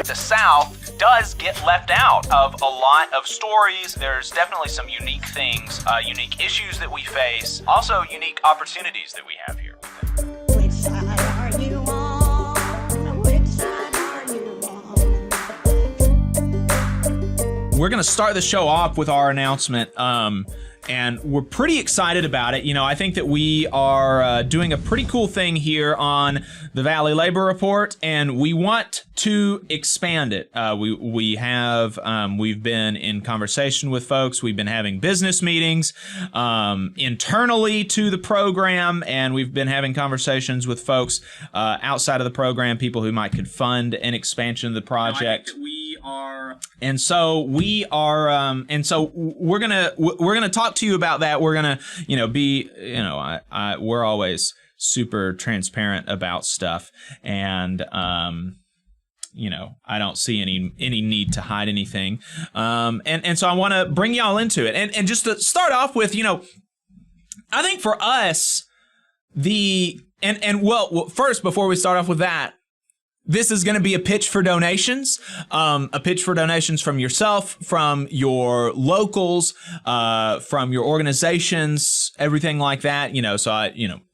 the South does get left out of a lot of stories. There's definitely some unique things, unique issues that we face, also unique opportunities that we have here. Which side are you on? Which side are you on? We're going to start the show off with our announcement, and we're pretty excited about it. You know, I think that we are doing a pretty cool thing here on the Valley Labor Report, and we want to expand it. We've been in conversation with folks. We've been having business meetings internally to the program, and we've been having conversations with folks outside of the program, people who could fund an expansion of the project. And so we're gonna talk to you about that. We're gonna, we're always super transparent about stuff, and I don't see any need to hide anything. And so I want to bring y'all into it, and just to start off with, I think for us, first, before we start off with that, this is going to be a pitch for donations, from yourself, from your locals, from your organizations, everything like that.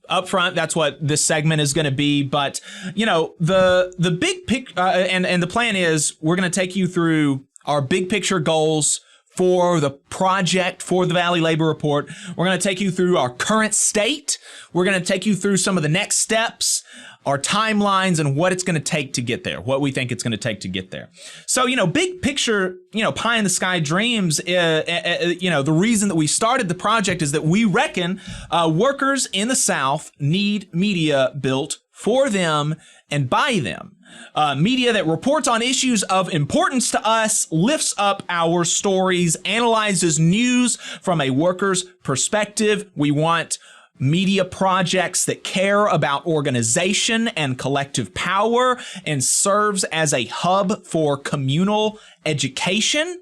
Up front, that's what this segment is going to be. But, the big picture, and the plan is we're going to take you through our big picture goals for the project, for the Valley Labor Report. We're going to take you through our current state. We're going to take you through some of the next steps, our timelines, and what it's going to take to get there, what we think it's going to take to get there. So, big picture, pie in the sky dreams, the reason that we started the project is that we reckon workers in the South need media built for them and by them. Media that reports on issues of importance to us, lifts up our stories, analyzes news from a worker's perspective. We want media projects that care about organization and collective power and serves as a hub for communal education.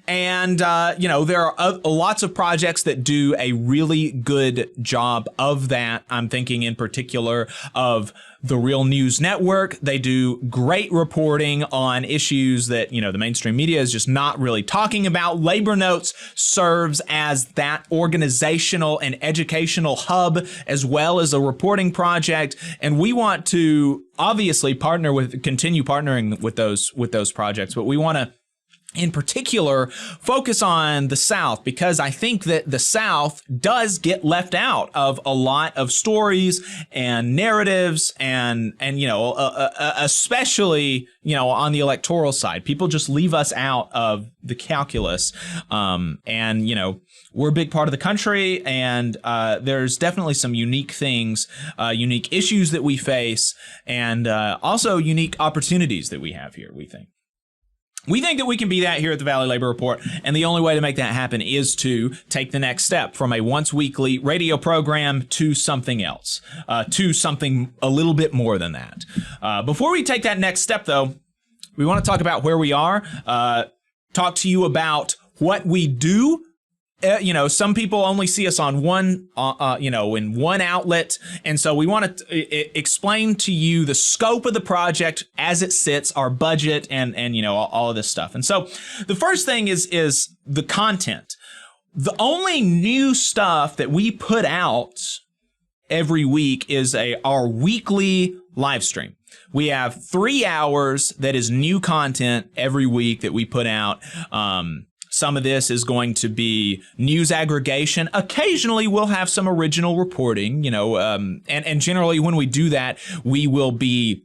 And, there are lots of projects that do a really good job of that. I'm thinking in particular of the Real News Network. They do great reporting on issues that, the mainstream media is just not really talking about. Labor Notes serves as that organizational and educational hub as well as a reporting project. And we want to obviously continue partnering with those projects, but we want to in particular focus on the South, because I think that the South does get left out of a lot of stories and narratives, and especially on the electoral side, people just leave us out of the calculus. We're a big part of the country, and there's definitely some unique things, unique issues that we face, and also unique opportunities that we have here, we think. We think that we can be that here at the Valley Labor Report, and the only way to make that happen is to take the next step from a once-weekly radio program to something else, to something a little bit more than that. Before we take that next step, though, we want to talk about where we are, talk to you about what we do. Some people only see us on one, in one outlet. And so we want to explain to you the scope of the project as it sits, our budget, and all of this stuff. And so the first thing is the content. The only new stuff that we put out every week is our weekly live stream. We have 3 hours that is new content every week that we put out. Some of this is going to be news aggregation. Occasionally, we'll have some original reporting, and generally when we do that, we will be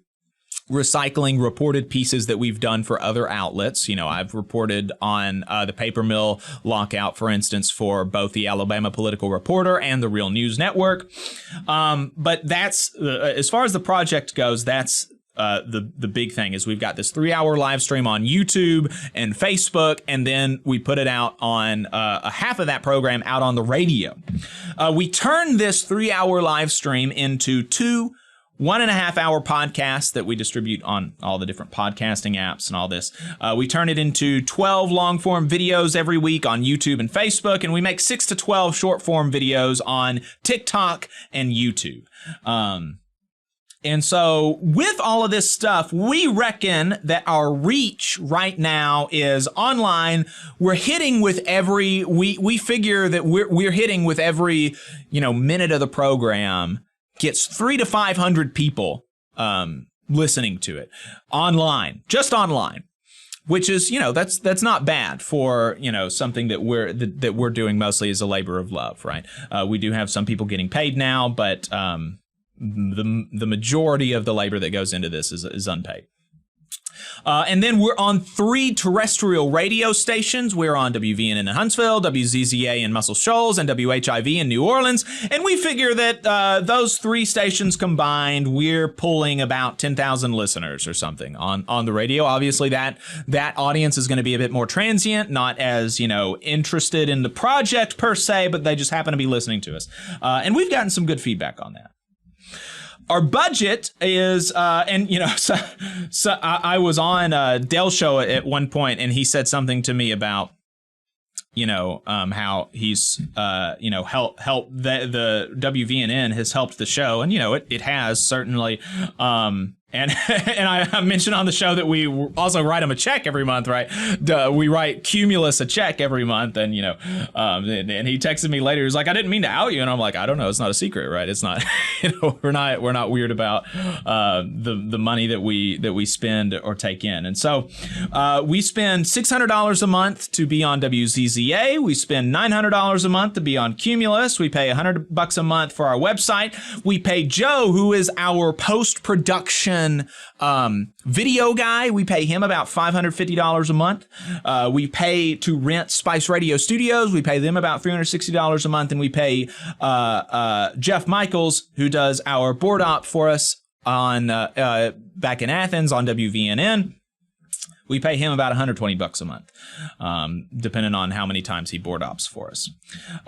recycling reported pieces that we've done for other outlets. I've reported on the paper mill lockout, for instance, for both the Alabama Political Reporter and the Real News Network. But that's, as far as the project goes, that's the big thing is we've got this 3-hour live stream on YouTube and Facebook, and then we put it out on a half of that program out on the radio. We turn this 3-hour live stream into 2 1.5-hour podcasts that we distribute on all the different podcasting apps and all this. We turn it into 12 long-form videos every week on YouTube and Facebook, and we make 6 to 12 short-form videos on TikTok and YouTube. And so with all of this stuff, we reckon that our reach right now is online. We're hitting with every, we figure that we're hitting with every, minute of the program gets 300 to 500 people, listening to it online, just online, which is, that's not bad for, something that we're doing mostly as a labor of love, right? We do have some people getting paid now, but, the majority of the labor that goes into this is unpaid. And then we're on 3 terrestrial radio stations. We're on WVNN in Huntsville, WZZA in Muscle Shoals, and WHIV in New Orleans. And we figure that those 3 stations combined, we're pulling about 10,000 listeners or something on the radio. Obviously, that audience is going to be a bit more transient, not as, interested in the project per se, but they just happen to be listening to us. And we've gotten some good feedback on that. Our budget is, so I was on Dell's show at one point, and he said something to me about, how he's, helped the WVNN has helped the show, and it has certainly, and I mentioned on the show that we also write him a check every month, right? We write Cumulus a check every month, and and he texted me later. He was like, "I didn't mean to out you," and I'm like, "I don't know. It's not a secret, right? It's not. We're not weird about the money that we spend or take in." And so we spend $600 a month to be on WZZA. We spend $900 a month to be on Cumulus. We pay $100 a month for our website. We pay Joe, who is our post-production video guy. We pay him about $550 a month. We pay to rent Spice Radio Studios. We pay them about $360 a month, and we pay Jeff Michaels, who does our board op for us on back in Athens on WVNN. We pay him about $120 a month, depending on how many times he board ops for us.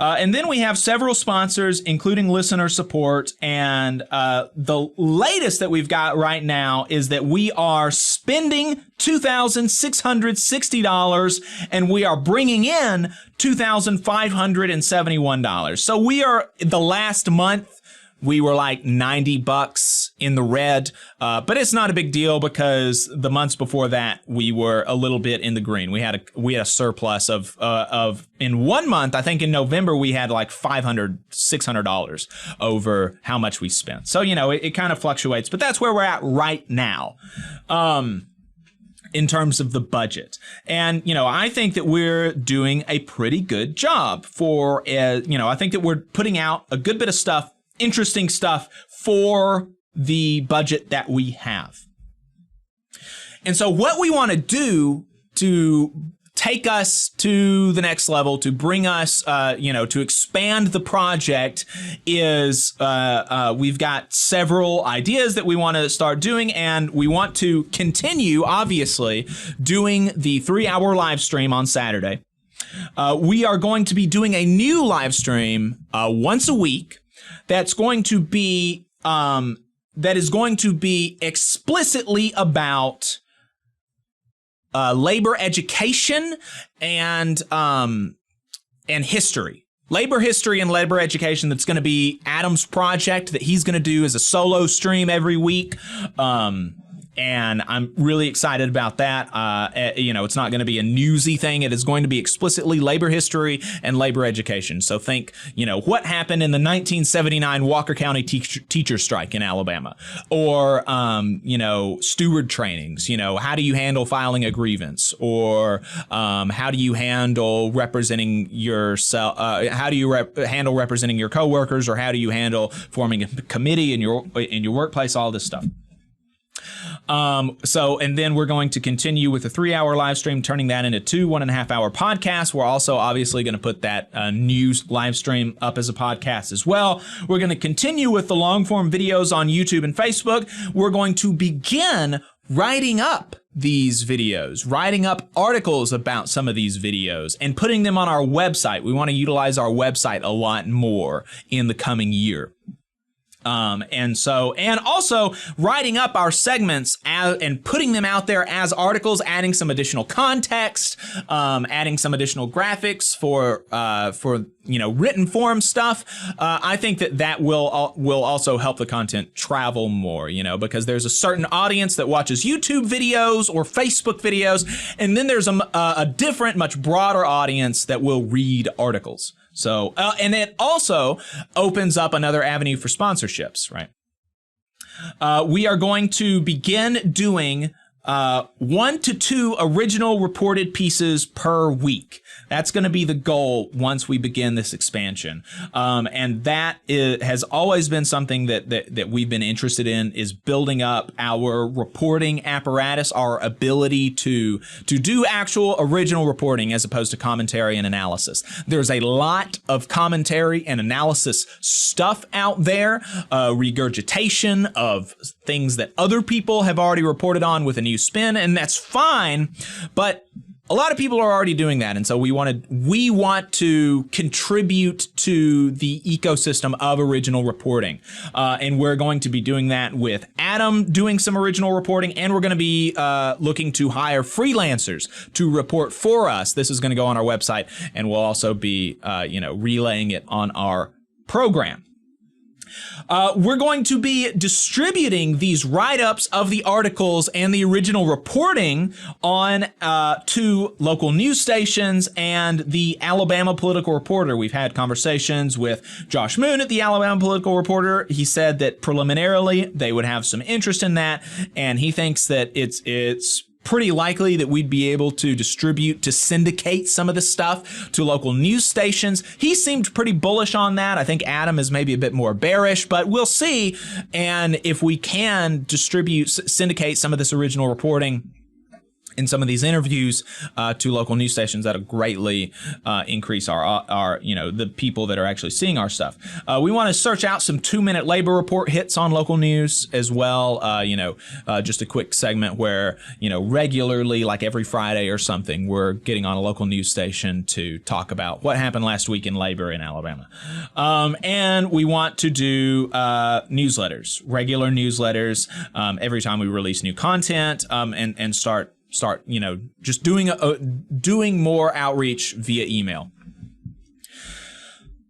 And then we have several sponsors, including listener support. And the latest that we've got right now is that we are spending $2,660, and we are bringing in $2,571. So we are, the last month, we were like $90 in the red, but it's not a big deal because the months before that we were a little bit in the green. We had a surplus of in 1 month. I think in November we had like $500, $600 over how much we spent. So it kind of fluctuates, but that's where we're at right now. In terms of the budget. And, I think that we're doing a pretty good job for, I think that we're putting out a good bit of stuff, interesting stuff for the budget that we have. And so what we want to do to take us to the next level, to bring us, to expand the project is we've got several ideas that we want to start doing, and we want to continue, obviously, doing the 3-hour live stream on Saturday. We are going to be doing a new live stream once a week that's going to be explicitly about labor education and history. Labor history and labor education. That's going to be Adam's project that he's going to do as a solo stream every week. And I'm really excited about that. It's not going to be a newsy thing. It is going to be explicitly labor history and labor education. So think, what happened in the 1979 Walker County teacher strike in Alabama, or, steward trainings. How do you handle filing a grievance, or how do you handle representing yourself? How do you handle representing your coworkers, or how do you handle forming a committee in your workplace? All this stuff. And then we're going to continue with a 3-hour live stream, turning that into 2 1.5-hour podcasts. We're also obviously going to put that news live stream up as a podcast as well. We're going to continue with the long form videos on YouTube and Facebook. We're going to begin writing up these videos, writing up articles about some of these videos and putting them on our website. We want to utilize our website a lot more in the coming year. And also writing up our segments and putting them out there as articles, adding some additional context, adding some additional graphics for written form stuff. I think that will also help the content travel more, because there's a certain audience that watches YouTube videos or Facebook videos, and then there's a different, much broader audience that will read articles. So, and it also opens up another avenue for sponsorships, right? We are going to begin doing 1 to 2 original reported pieces per week. That's going to be the goal once we begin this expansion. And that has always been something that we've been interested in, is building up our reporting apparatus, our ability to do actual original reporting as opposed to commentary and analysis. There's a lot of commentary and analysis stuff out there, regurgitation of things that other people have already reported on with a new spin, and that's fine, but a lot of people are already doing that, and so we want to contribute to the ecosystem of original reporting, and we're going to be doing that with Adam doing some original reporting, and we're going to be looking to hire freelancers to report for us. This is going to go on our website, and we'll also be relaying it on our program. We're going to be distributing these write-ups of the articles and the original reporting on to local news stations and the Alabama Political Reporter. We've had conversations with Josh Moon at the Alabama Political Reporter. He said that preliminarily they would have some interest in that, and he thinks that it's pretty likely that we'd be able to syndicate some of the stuff to local news stations. He seemed pretty bullish on that. I think Adam is maybe a bit more bearish, but we'll see. And if we can syndicate some of this original reporting in some of these interviews to local news stations, that'll greatly increase our the people that are actually seeing our stuff. We want to search out some 2-minute labor report hits on local news as well. Just a quick segment where regularly, like every Friday or something, we're getting on a local news station to talk about what happened last week in labor in Alabama. And we want to do newsletters, regular newsletters, every time we release new content, and start just doing more outreach via email.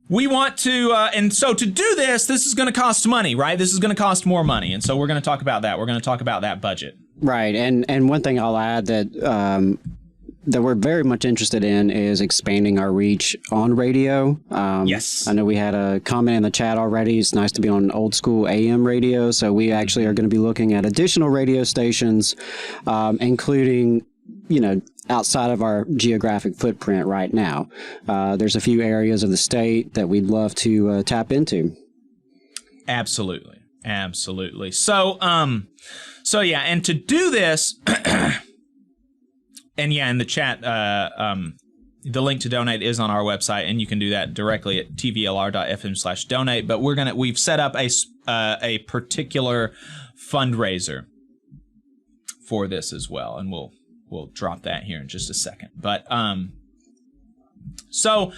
We want to, and so to do this is going to cost money, right? This is going to cost more money, and so we're going to talk about that. We're going to talk about that budget. Right, and one thing I'll add that we're very much interested in is expanding our reach on radio. Yes. I know we had a comment in the chat already. It's nice to be on old school AM radio. So we actually are going to be looking at additional radio stations, including, outside of our geographic footprint right now. There's a few areas of the state that we'd love to tap into. Absolutely. So yeah, and to do this, and yeah, in the chat, the link to donate is on our website, and you can do that directly at tvlr.fm/donate. But we've set up a particular fundraiser for this as well, and we'll drop that here in just a second. But so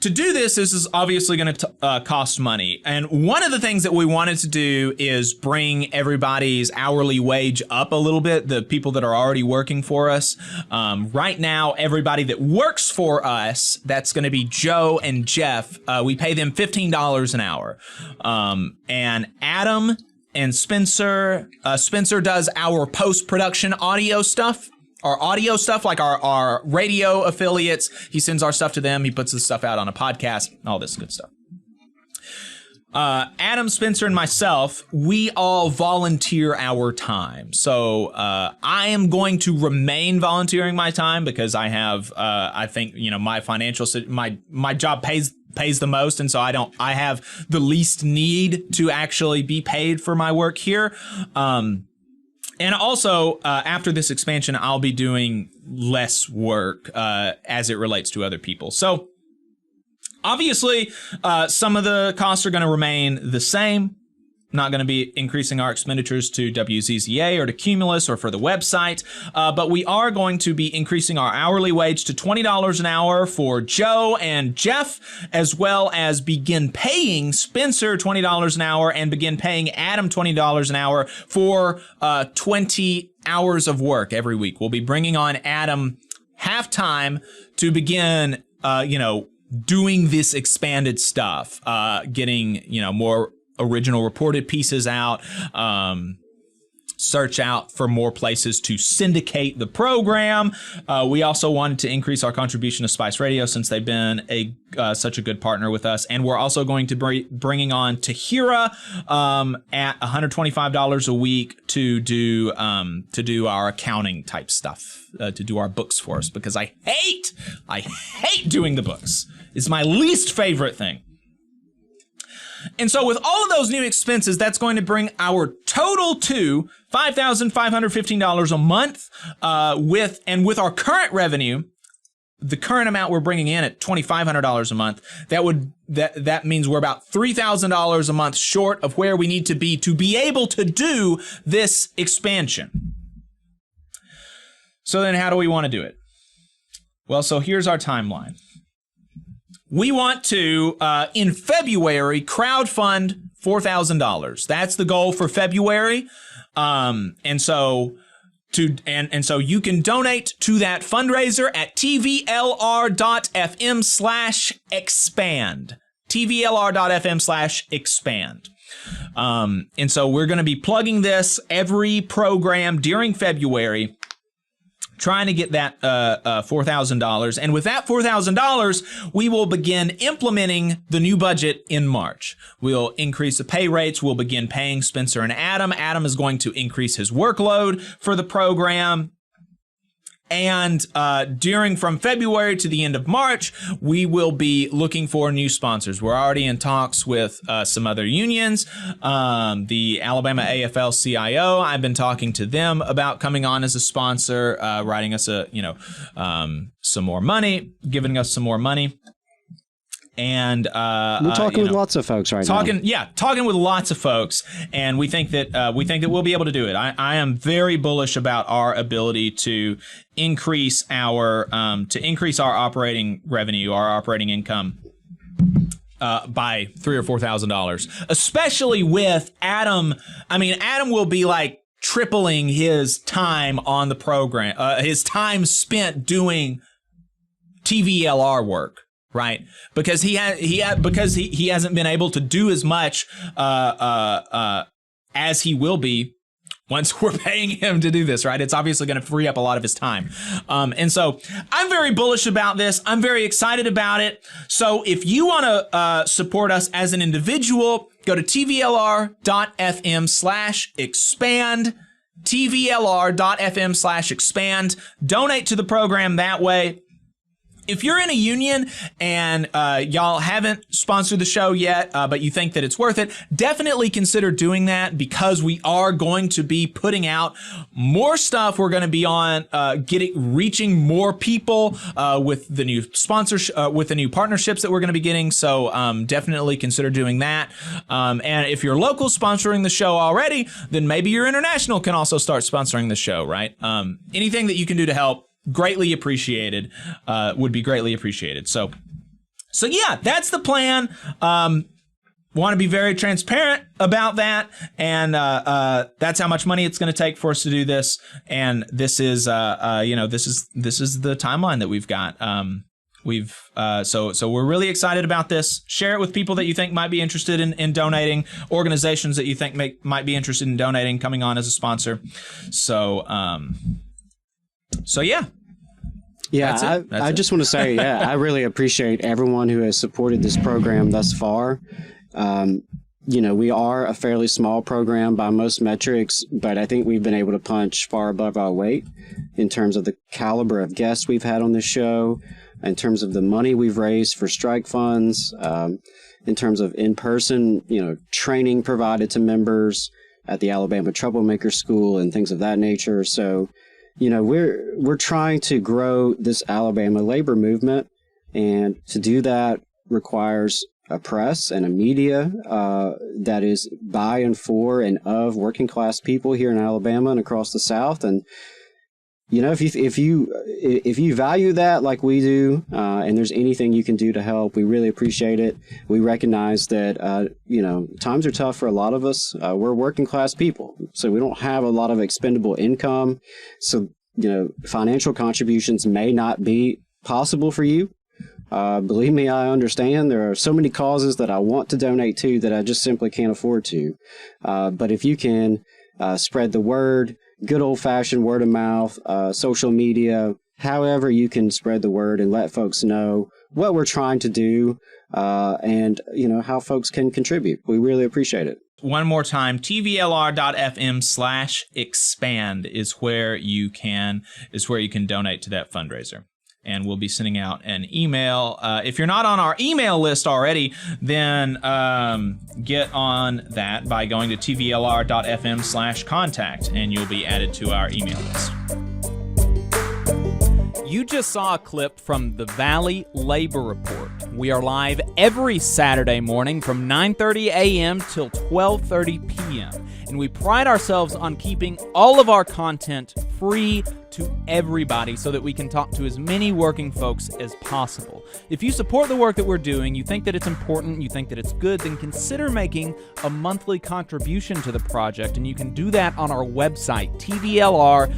to do this is obviously going to cost money. And one of the things that we wanted to do is bring everybody's hourly wage up a little bit, the people that are already working for us. Right now, everybody that works for us, that's going to be Joe and Jeff, we pay them $15 an hour. And Adam and Spencer does our post-production audio stuff. Our audio stuff, like our radio affiliates, he sends our stuff to them. He puts this stuff out on a podcast, all this good stuff. Adam, Spencer, and myself, we all volunteer our time. So I am going to remain volunteering my time because I have, I think, my financial, my job pays the most, and so I have the least need to actually be paid for my work here. And also, after this expansion, I'll be doing less work as it relates to other people. So, obviously, some of the costs are going to remain the same. not going to be increasing our expenditures to WZZA or to Cumulus or for the website, but we are going to be increasing our hourly wage to $20 an hour for Joe and Jeff, as well as begin paying Spencer $20 an hour and begin paying Adam $20 an hour for 20 hours of work every week. We'll be bringing on Adam half-time to begin, doing this expanded stuff, getting, more original reported pieces out, search out for more places to syndicate the program. We also wanted to increase our contribution to Spice Radio since they've been such a good partner with us. And we're also going to be bringing on Tahira at $125 a week to do our accounting type stuff, to do our books for us, because I hate doing the books. It's my least favorite thing. And so with all of those new expenses, that's going to bring our total to $5,515 a month. With our current revenue, the current amount we're bringing in at $2,500 a month, that means we're about $3,000 a month short of where we need to be able to do this expansion. So then how do we want to do it? Well, so here's our timeline. We want to, in February, crowdfund $4,000. That's the goal for February. And so you can donate to that fundraiser at tvlr.fm/expand. tvlr.fm/expand. And so we're going to be plugging this every program during February, trying to get that $4,000. And with that $4,000, we will begin implementing the new budget in March. We'll increase the pay rates. We'll begin paying Spencer and Adam. Adam is going to increase his workload for the program. And from February to the end of March, we will be looking for new sponsors. We're already in talks with some other unions. The Alabama AFL-CIO, I've been talking to them about coming on as a sponsor, writing us some more money, giving us some more money. And we're talking with lots of folks now. Talking with lots of folks, and we think that we'll be able to do it. I am very bullish about our ability to increase our operating revenue, our operating income, by $3,000 or $4,000, especially with Adam. I mean, Adam will be like tripling his time on the program, his time spent doing TVLR work. Right, because he hasn't been able to do as much as he will be once we're paying him to do this. Right, it's obviously going to free up a lot of his time, and so I'm very bullish about this. I'm very excited about it. So if you want to support us as an individual, go to tvlr.fm/expand. tvlr.fm/expand. Donate to the program that way. If you're in a union and y'all haven't sponsored the show yet, but you think that it's worth it, definitely consider doing that, because we are going to be putting out more stuff. We're going to be on reaching more people with the new with the new partnerships that we're going to be getting. So definitely consider doing that. And if you're local sponsoring the show already, then maybe your international can also start sponsoring the show, right? Anything that you can do to help, greatly appreciated, would be greatly appreciated. So yeah, that's the plan. Want to be very transparent about that, and that's how much money it's going to take for us to do this. And this is, this is the timeline that we've got. So we're really excited about this. Share it with people that you think might be interested in donating, organizations that you think might be interested in donating, coming on as a sponsor. So yeah. Yeah, I just want to say, I really appreciate everyone who has supported this program thus far. We are a fairly small program by most metrics, but I think we've been able to punch far above our weight in terms of the caliber of guests we've had on the show, in terms of the money we've raised for strike funds, in terms of in-person, training provided to members at the Alabama Troublemaker School and things of that nature. So, we're trying to grow this Alabama labor movement, and to do that requires a press and a media that is by and for and of working class people here in Alabama and across the South. And if you value that like we do, and there's anything you can do to help, we really appreciate it. We recognize that times are tough for a lot of us. We're working class people, so we don't have a lot of expendable income. So financial contributions may not be possible for you. Believe me, I understand. There are so many causes that I want to donate to that I just simply can't afford to. But if you can spread the word, good old-fashioned word of mouth, social media, however you can spread the word and let folks know what we're trying to do, and how folks can contribute. We really appreciate it. One more time, tvlr.fm/expand is where you can donate to that fundraiser. And we'll be sending out an email. If you're not on our email list already, then get on that by going to tvlr.fm/contact, and you'll be added to our email list. You just saw a clip from the Valley Labor Report. We are live every Saturday morning from 9:30 a.m. till 12:30 p.m. And we pride ourselves on keeping all of our content free to everybody so that we can talk to as many working folks as possible. If you support the work that we're doing, you think that it's important, you think that it's good, then consider making a monthly contribution to the project, and you can do that on our website, tvlr.fm.